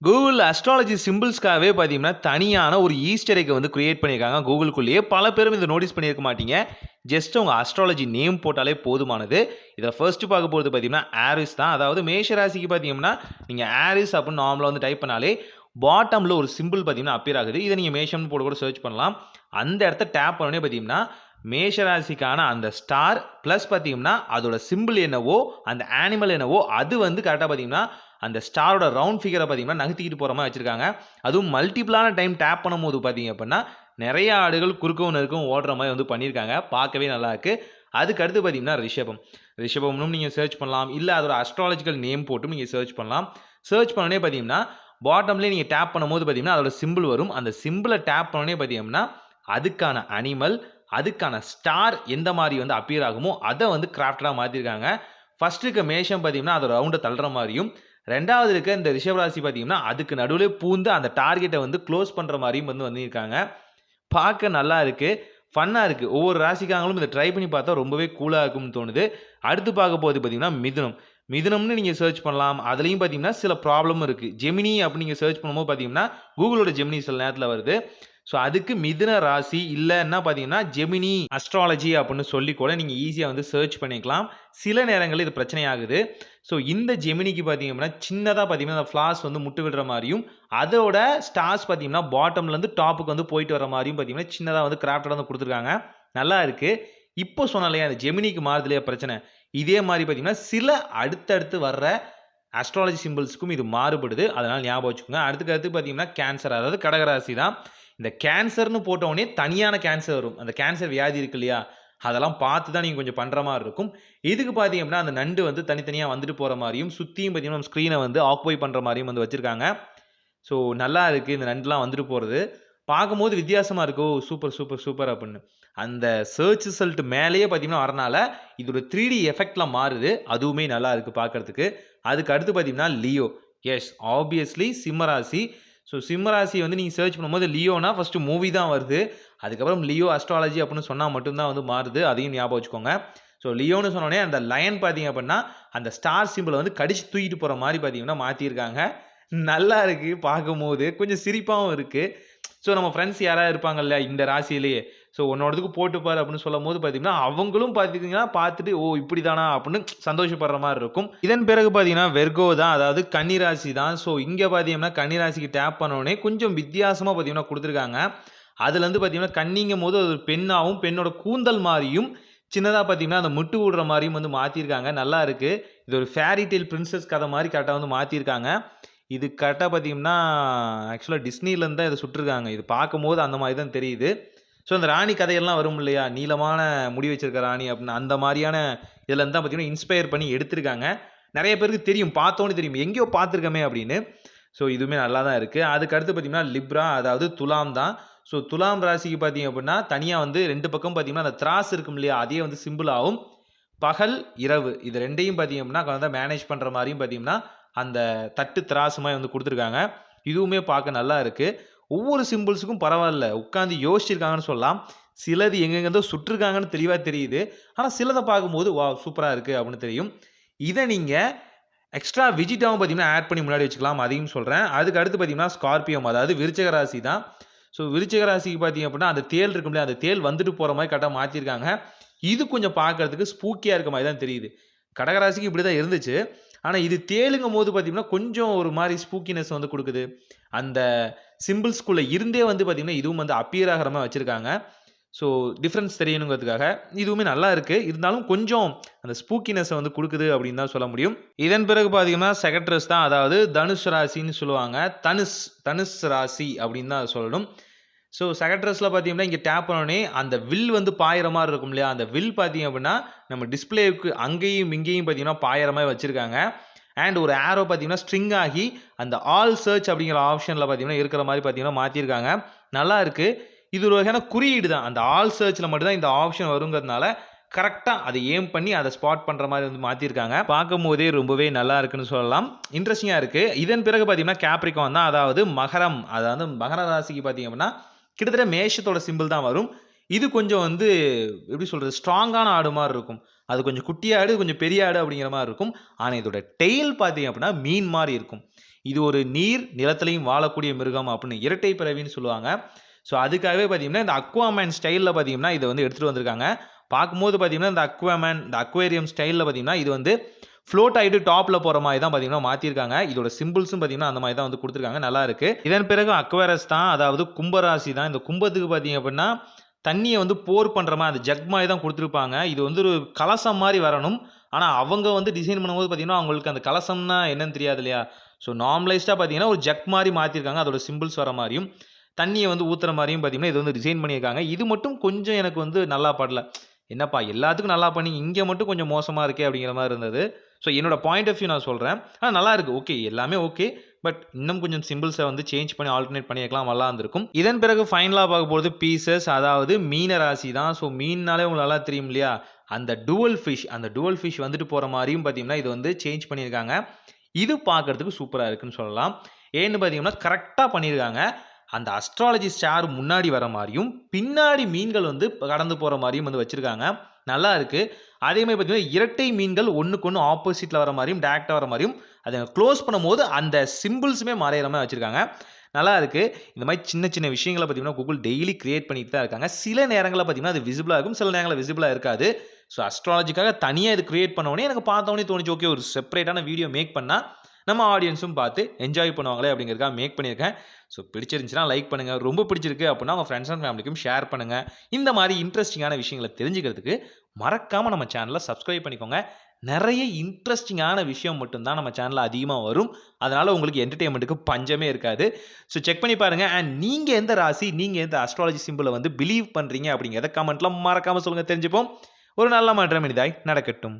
Google astrology சிம்பிள்ஸ்க்காகவே பார்த்தீங்கன்னா, தனியான ஒரு ஈஸ்டர் எக்க வந்து கிரியேட் பண்ணியிருக்காங்க கூகுள்குள்ளேயே. பல பேரும் இத நோட்டீஸ் பண்ணியிருக்க மாட்டீங்க. ஜஸ்ட் உங்க அஸ்ட்ராலஜி நேம் போட்டாலே போதுமானது. இதில ஃபர்ஸ்ட் பார்க்க போறது பார்த்தீங்கன்னா, ஆரிஸ் தான். அதாவது மேஷ ராசிக்கு பார்த்தீங்கன்னா, நீங்க ஆரிஸ் அப்படின்னு நார்மலா வந்து டைப் பண்ணாலே, பாட்டம்ல ஒரு சிம்பிள் பார்த்தீங்கன்னா அப்பியர் ஆகுது. இத நீங்க மேஷம்னு போட்டு கூட சர்ச் பண்ணலாம். அந்த இடத்த டேப் பண்ணோனே பார்த்தீங்கன்னா, மேஷ ராசிக்கான அந்த ஸ்டார் பிளஸ் பார்த்தீங்கன்னா, அதோட சிம்பிள் என்னவோ, அந்த அனிமல் என்னவோ, அது வந்து கரெக்ட்டா பார்த்தீங்கன்னா, அந்த ஸ்டாரோட ரவுண்ட் ஃபிகரை பார்த்தீங்கன்னா நகர்த்திக்கிட்டு போகிற மாதிரி வச்சிருக்காங்க. அதுவும் மல்டிபிளான டைம் டேப் பண்ணும்போது பார்த்தீங்க அப்படின்னா நிறைய ஆடுகள் குறுக்கவும் நெருக்கவும் ஓடுற மாதிரி வந்து பண்ணியிருக்காங்க. பார்க்கவே நல்லா இருக்கு. அதுக்கு அடுத்து பார்த்தீங்கன்னா ரிஷபம். ரிஷபம்னும் நீங்கள் சர்ச் பண்ணலாம். இல்லை அதோட அஸ்ட்ராலஜிக்கல் நேம் போட்டும் நீங்கள் சர்ச் பண்ணலாம். சர்ச் பண்ணோடனே பார்த்தீங்கன்னா பாட்டம்லேயே நீங்கள் டேப் பண்ணும்போது பார்த்தீங்கன்னா அதோட சிம்பிள் வரும். அந்த சிம்பிளை டேப் பண்ணோடனே பார்த்தீங்கன்னா அதுக்கான அனிமல், அதுக்கான ஸ்டார் எந்த மாதிரி வந்து அப்பியர் ஆகுமோ அதை வந்து கிராஃப்டடாக மாற்றிருக்காங்க. ஃபர்ஸ்ட் இருக்க மேஷம் பார்த்தீங்கன்னா அதை ரவுண்டை தள்ளுற மாதிரியும், ரெண்டாவது இருக்க இந்த ரிஷபராசி பார்த்தீங்கன்னா அதுக்கு நடுவில் பூந்து அந்த டார்கெட்டை வந்து க்ளோஸ் பண்ணுற மாதிரியும் வந்து வந்திருக்காங்க. பார்க்க நல்லா இருக்கு, ஃபன்னாக இருக்கு. ஒவ்வொரு ராசிக்காரங்களும் இதை ட்ரை பண்ணி பார்த்தா ரொம்பவே கூலாக இருக்கும்னு தோணுது. அடுத்து பார்க்க போகிறது பார்த்தீங்கன்னா மிதுனம். மிதுனம்னு நீங்கள் சர்ச் பண்ணலாம். அதுலேயும் பார்த்தீங்கன்னா சில ப்ராப்ளமும் இருக்குது. ஜெமினி அப்படின்னு நீங்கள் சர்ச் பண்ணும்போது பார்த்தீங்கன்னா கூகுளோட ஜெமினி சில நேரத்தில் வருது. ஸோ அதுக்கு மிதுன ராசி இல்லைன்னா பார்த்தீங்கன்னா ஜெமினி அஸ்ட்ராலஜி அப்படின்னு சொல்லி கூட நீங்கள் ஈஸியாக வந்து சர்ச் பண்ணிக்கலாம். சில நேரங்களில் இது பிரச்சனையாகுது. ஸோ இந்த ஜெமினிக்கு பார்த்தீங்க அப்படின்னா சின்னதாக பார்த்தீங்கன்னா அந்த ஃப்ளாஸ் வந்து முட்டு விடுற மாதிரியும், அதோட ஸ்டார்ஸ் பார்த்தீங்கன்னா பாட்டம்லேருந்து டாப்புக்கு வந்து போயிட்டு வர மாதிரியும் பார்த்தீங்கன்னா சின்னதாக வந்து கிராஃப்டடாக வந்து கொடுத்துருக்காங்க. நல்லா இருக்குது. இப்போ சொன்னாலையா அந்த ஜெமினிக்கு மாறுது இல்லையா பிரச்சனை, இதே மாதிரி பார்த்தீங்கன்னா சில அடுத்தடுத்து வர்ற அஸ்ட்ராலஜி சிம்பிள்ஸ்க்கும் இது மாறுபடுது. அதனால் ஞாபகம் வச்சுக்கோங்க. அடுத்து பார்த்தீங்கன்னா கேன்சர், அதாவது கடகராசி தான். இந்த கேன்சர்னு போட்டவுடனே தனியான கேன்சர் வரும். அந்த கேன்சர் வியாதி இருக்கு இல்லையா, அதெல்லாம் பார்த்து தான் நீங்கள் கொஞ்சம் பண்ணுற மாதிரி இருக்கும். இதுக்கு பார்த்தீங்க அப்படின்னா அந்த நண்டு வந்து தனித்தனியாக வந்துட்டு போகிற மாதிரியும், சுற்றியும் பார்த்தீங்கன்னா ஸ்க்ரீனை வந்து ஆக்குபை பண்ணுற மாதிரியும் வந்து வச்சுருக்காங்க. ஸோ நல்லா இருக்குது இந்த நண்டுலாம் வந்துட்டு போகிறது. பார்க்கும்போது வித்தியாசமாக இருக்கு. ஓ சூப்பர் சூப்பர் சூப்பர் அப்படின்னு. அந்த சர்ச் ரிசல்ட் மேலேயே பார்த்தீங்கன்னா வரனால இது ஒரு 3D எஃபெக்ட்ல மாறுது. அதுவுமே நல்லா இருக்குது பார்க்கறதுக்கு. அதுக்கு அடுத்து பார்த்தீங்கன்னா லியோ. எஸ் ஆப்வியஸ்லி சிம்மராசி. ஸோ சிம்மராசி வந்து நீங்கள் சர்ச் பண்ணும்போது லியோனா ஃபஸ்ட்டு மூவி தான் வருது. அதுக்கப்புறம் லியோ அஸ்ட்ராலஜி அப்படின்னு சொன்னால் மட்டும்தான் வந்து மாறுது. அதையும் ஞாபகம் வச்சுக்கோங்க. ஸோ லியோன்னு சொன்னோடனே அந்த லயன் பார்த்தீங்க அப்படின்னா அந்த ஸ்டார் சிம்பிளை வந்து கடிச்சு தூக்கிட்டு போகிற மாதிரி பார்த்தீங்கன்னா மாற்றிருக்காங்க. நல்லா இருக்குது பார்க்கும்போது. கொஞ்சம் சிரிப்பாகவும் இருக்குது. ஸோ நம்ம ஃப்ரெண்ட்ஸ் யாராவது இருப்பாங்கல்ல இந்த ராசியிலேயே, ஸோ உன்னோடதுக்கு போட்டுப்பார் அப்படின்னு சொல்லும்போது பார்த்தீங்கன்னா அவங்களும் பார்த்தீங்கன்னா பார்த்துட்டு ஓ இப்படி தானா அப்படின்னு சந்தோஷப்படுற மாதிரி இருக்கும். இதன் பிறகு பார்த்தீங்கன்னா வெர்கோ தான், அதாவது கன்னிராசி தான். ஸோ இங்கே பார்த்தீங்கன்னா கன்னிராசிக்கு டேப் பண்ணோடனே கொஞ்சம் வித்தியாசமாக பார்த்தீங்கன்னா கொடுத்துருக்காங்க. அதுலேருந்து பார்த்தீங்கன்னா கன்னிங்கும் போது அது பெண்ணாகவும் பெண்ணோட கூந்தல் மாதிரியும் சின்னதாக பார்த்தீங்கன்னா அந்த முட்டு விடுற மாதிரியும் வந்து மாற்றிருக்காங்க. நல்லா இருக்குது. இது ஒரு ஃபேரி டெய்ல் பிரின்சஸ் கதை மாதிரி கரெக்டாக வந்து மாற்றிருக்காங்க. இது கரெக்டாக பார்த்தீங்கன்னா ஆக்சுவலாக டிஸ்னிலேருந்து தான் இதை சுட்டிருக்காங்க. இது பார்க்கும்போது அந்த மாதிரி தான் தெரியுது. ஸோ அந்த ராணி கதையெல்லாம் வரும் இல்லையா, நீளமான முடி வச்சிருக்க ராணி அப்படின்னு அந்த மாதிரியான இதுலேருந்து தான் பார்த்தீங்கன்னா இன்ஸ்பயர் பண்ணி எடுத்திருக்காங்க. நிறைய பேருக்கு தெரியும், பார்த்தோன்னே தெரியும் எங்கேயோ பார்த்துருக்கமே அப்படின்னு. ஸோ இதுவுமே நல்லா தான் இருக்குது. அதுக்கு அடுத்து பார்த்தீங்கன்னா லிப்ரா, அதாவது துலாம் தான். ஸோ துலாம் ராசிக்கு பார்த்தீங்க அப்படின்னா தனியாக வந்து 2 பக்கம் பார்த்தீங்கன்னா அந்த திராஸ் இருக்கும் இல்லையா, அதே வந்து சிம்பிள் ஆகும். பகல், இரவு இது 2யும் பார்த்தீங்க அப்படின்னா கொஞ்சம் மேனேஜ் பண்ணுற மாதிரியும் பார்த்தீங்கன்னா அந்த தட்டு திராசு மாதிரி வந்து கொடுத்துருக்காங்க. இதுவுமே பார்க்க நல்லா இருக்குது. ஒவ்வொரு சிம்பிள்ஸுக்கும் பரவாயில்ல உட்காந்து யோசிச்சிருக்காங்கன்னு சொல்லலாம். சிலது எங்கெங்கேருந்தோ சுட்டிருக்காங்கன்னு தெளிவாக தெரியுது. ஆனால் சிலதை பார்க்கும்போது வாவ் சூப்பராக இருக்குது அப்படின்னு தெரியும். இதை நீங்கள் எக்ஸ்ட்ரா விஜிட்டாவும் பார்த்தீங்கன்னா ஆட் பண்ணி முன்னாடி வச்சுக்கலாம். அதையும் சொல்கிறேன். அதுக்கு அடுத்து பார்த்தீங்கன்னா ஸ்கார்பியம், அதாவது விருச்சிக ராசி தான். ஸோ விருச்சிக ராசிக்கு பார்த்தீங்க அப்படின்னா அந்த தேள் இருக்கும் இல்லையா, அந்த தேள் வந்துட்டு போகிற மாதிரி கரெக்டாக மாற்றிருக்காங்க. இது கொஞ்சம் பார்க்கறதுக்கு ஸ்பூக்கியாக இருக்க மாதிரி தான் தெரியுது. கடகராசிக்கு இப்படி தான் இருந்துச்சு. ஆனால் இது தேளுங்கும் போது பார்த்தீங்கன்னா கொஞ்சம் ஒரு மாதிரி ஸ்பூக்கினஸ் வந்து கொடுக்குது. அந்த சிம்பிள்ஸ்குள்ளே இருந்தே வந்து பார்த்தீங்கன்னா இதுவும் வந்து அப்பியர் ஆகிற மாதிரி வச்சுருக்காங்க. ஸோ டிஃப்ரென்ஸ் தெரியணுங்கிறதுக்காக இதுவுமே நல்லா இருக்குது. இருந்தாலும் கொஞ்சம் அந்த ஸ்பூக்கினஸை வந்து கொடுக்குது அப்படின்னு தான் சொல்ல முடியும். இதன் பிறகு பார்த்தீங்கன்னா செகட்ரஸ் தான், அதாவது தனுஷ் ராசின்னு சொல்லுவாங்க. தனுஷ் ராசி அப்படின்னு தான் சொல்லணும். ஸோ செகட்ரஸில் பார்த்தீங்கன்னா இங்கே டேப் பண்ணோடனே அந்த வில் வந்து பாயிற மாதிரி இருக்கும் இல்லையா, அந்த வில் பார்த்தீங்க அப்படின்னா நம்ம டிஸ்பிளேவுக்கு அங்கேயும் இங்கேயும் பார்த்தீங்கன்னா பாயிற மாதிரி வச்சுருக்காங்க. அண்ட் ஒரு ஆரோ பார்த்தீங்கன்னா ஸ்ட்ரிங் ஆகி அந்த ஆல் சர்ச் அப்படிங்கிற ஆப்ஷனில் பார்த்தீங்கன்னா இருக்கிற மாதிரி பார்த்தீங்கன்னா மாற்றிருக்காங்க. நல்லா இருக்குது. இது ஒரு வகையான குறியீடு தான். அந்த ஆல் சர்ச்சில் மட்டும்தான் இந்த ஆப்ஷன் வருங்கிறதுனால கரெக்டாக அதை ஏம் பண்ணி அதை ஸ்பாட் பண்ணுற மாதிரி வந்து மாற்றிருக்காங்க. பார்க்கும் போதே ரொம்பவே நல்லா இருக்குன்னு சொல்லலாம். இன்ட்ரெஸ்டிங்காக இருக்குது. இதன் பிறகு பார்த்தீங்கன்னா கேப்ரிகான் தான், அதாவது மகரம். அதாவது மகர ராசிக்கு பார்த்தீங்க அப்படின்னா கிட்டத்தட்ட மேஷத்தோட சிம்பிள் தான் வரும். இது கொஞ்சம் வந்து எப்படி சொல்கிறது, ஸ்ட்ராங்கான ஆடு மாதிரி இருக்கும். அது கொஞ்சம் குட்டி ஆடு, கொஞ்சம் பெரிய ஆடு அப்படிங்கிற மாதிரி இருக்கும். ஆனால் இதோட டெய்ல் பார்த்தீங்க அப்படின்னா மீன் மாதிரி இருக்கும். இது ஒரு நீர் நிலத்திலையும் வாழக்கூடிய மிருகம் அப்படின்னு இரட்டை பிறவின்னு சொல்லுவாங்க. ஸோ அதுக்காகவே பார்த்தீங்கன்னா இந்த அக்வாமேன் ஸ்டைலில் பார்த்தீங்கன்னா இதை வந்து எடுத்துகிட்டு வந்திருக்காங்க. பார்க்கும்போது பார்த்தீங்கன்னா இந்த அக்வேரியம் ஸ்டைலில் பார்த்தீங்கன்னா இது வந்து ஃப்ளோட் ஆகிட்டு டாப்பில் போகிற மாதிரி தான் பார்த்தீங்கன்னா மாற்றிருக்காங்க. இதோட சிம்பிள்ஸும் பார்த்தீங்கன்னா அந்த மாதிரி தான் வந்து கொடுத்துருக்காங்க. நல்லா இருக்கு. இதன் பிறகு அக்வேரஸ் தான், அதாவது கும்பராசி தான். இந்த கும்பத்துக்கு பார்த்தீங்க அப்படின்னா தண்ணியை வந்து போர் பண்ணுற மாதிரி அந்த ஜக் மாதிரி தான் கொடுத்துருப்பாங்க. இது வந்து ஒரு கலசம் மாதிரி வரணும். ஆனால் அவங்க வந்து டிசைன் பண்ணும்போது பார்த்தீங்கன்னா அவங்களுக்கு அந்த கலசம்னா என்னன்னு தெரியாது இல்லையா? ஸோ நார்மலைஸ்டாக பார்த்தீங்கன்னா ஒரு ஜக் மாதிரி மாற்றிருக்காங்க. அதோட சிம்பிள்ஸ் வர மாதிரியும் தண்ணியை வந்து ஊற்றுற மாதிரியும் பார்த்தீங்கன்னா இது வந்து டிசைன் பண்ணியிருக்காங்க. இது மட்டும் கொஞ்சம் எனக்கு வந்து நல்லா படல. என்னப்பா எல்லாத்துக்கும் நல்லா பண்ணி இங்கே மட்டும் கொஞ்சம் மோசமாக இருக்கே அப்படிங்கிற மாதிரி இருந்தது. ஸோ என்னோட பாயிண்ட் ஆஃப் வியூ நான் சொல்கிறேன். ஆனால் நல்லா இருக்கு. ஓகே, எல்லாமே ஓகே. பட் இன்னும் கொஞ்சம் சிம்பிள்ஸை வந்து சேஞ்ச் பண்ணி ஆல்டர்னேட் பண்ணியிருக்கலாம், நல்லா இருந்திருக்கும். இதன் பிறகு ஃபைனலாக பார்க்க போகிறது பீசஸ், அதாவது மீன ராசி தான். ஸோ மீன்னாலே உங்களுக்கு நல்லா தெரியும் இல்லையா? அந்த டுவல் ஃபிஷ் வந்துட்டு போகிற மாதிரியும் பார்த்தீங்கன்னா இது வந்து சேஞ்ச் பண்ணியிருக்காங்க. இது பார்க்கறதுக்கு சூப்பராக இருக்குன்னு சொல்லலாம். ஏன்னு பார்த்தீங்கன்னா கரெக்டாக பண்ணியிருக்காங்க. அந்த அஸ்ட்ராலஜி ஸ்டார் முன்னாடி வர மாதிரியும் பின்னாடி மீன்கள் வந்து கடந்து போகிற மாதிரியும் வந்து வச்சுருக்காங்க. நல்லா இருக்குது. அதே மாதிரி பார்த்தீங்கன்னா இரட்டை மீன்கள் ஒன்றுக்கு ஒன்று ஆப்போசிட்டில் வர மாதிரியும் டேரெக்டாக வர மாதிரியும் அதை க்ளோஸ் பண்ணும்போது அந்த சிம்பிள்ஸுமே மறையிற மாதிரி வச்சுருக்காங்க. நல்லா இருக்குது. இந்த மாதிரி சின்ன சின்ன விஷயங்களை பார்த்தீங்கன்னா கூகுள் டெய்லி கிரியேட் பண்ணிட்டு தான் இருக்காங்க. சில நேரங்களில் பார்த்தீங்கன்னா அது விசிபிளாக இருக்கும், சில நேரங்களில் விசிபிளாக இருக்காது. ஸோ அஸ்ட்ராலஜிக்காக தனியாக இது கிரியேட் பண்ணோடனே எனக்கு பார்த்தோன்னே தோணுச்சு, ஓகே ஒரு செப்பரேட்டான வீடியோ மேக் பண்ணால் நம்ம ஆடியன்ஸும் பார்த்து என்ஜாய் பண்ணுவாங்களே அப்படிங்கிறதுக்காக மேக் பண்ணியிருக்கேன். ஸோ பிடிச்சிருந்துச்சுன்னா லைக் பண்ணுங்கள், ரொம்ப பிடிச்சிருக்கு அப்படின்னா உங்கள் ஃப்ரெண்ட்ஸ் அண்ட் ஃபேமிலிக்கும் ஷேர் பண்ணுங்கள். இந்த மாதிரி இன்ட்ரெஸ்டிங்கான விஷயங்களை தெரிஞ்சுக்கிறதுக்கு மறக்காமல் நம்ம சேனலை சப்ஸ்கிரைப் பண்ணிக்கோங்க. நிறைய இன்ட்ரெஸ்டிங்கான விஷயம் மட்டும்தான் நம்ம சேனலில் அதிகமாக வரும். அதனால் உங்களுக்கு என்டர்டெயின்மெண்ட்டுக்கு பஞ்சமே இருக்காது. ஸோ செக் பண்ணி பாருங்கள். அண்ட் நீங்கள் எந்த ராசி, நீங்கள் எந்த அஸ்ட்ராலஜி சிம்பிளை வந்து பிலீவ் பண்ணுறீங்க அப்படிங்கிறத கமெண்ட்டில் மறக்காமல் சொல்லுங்கள், தெரிஞ்சுப்போம். ஒரு நல்ல மாற்றம் இனிதாய் நடக்கட்டும்.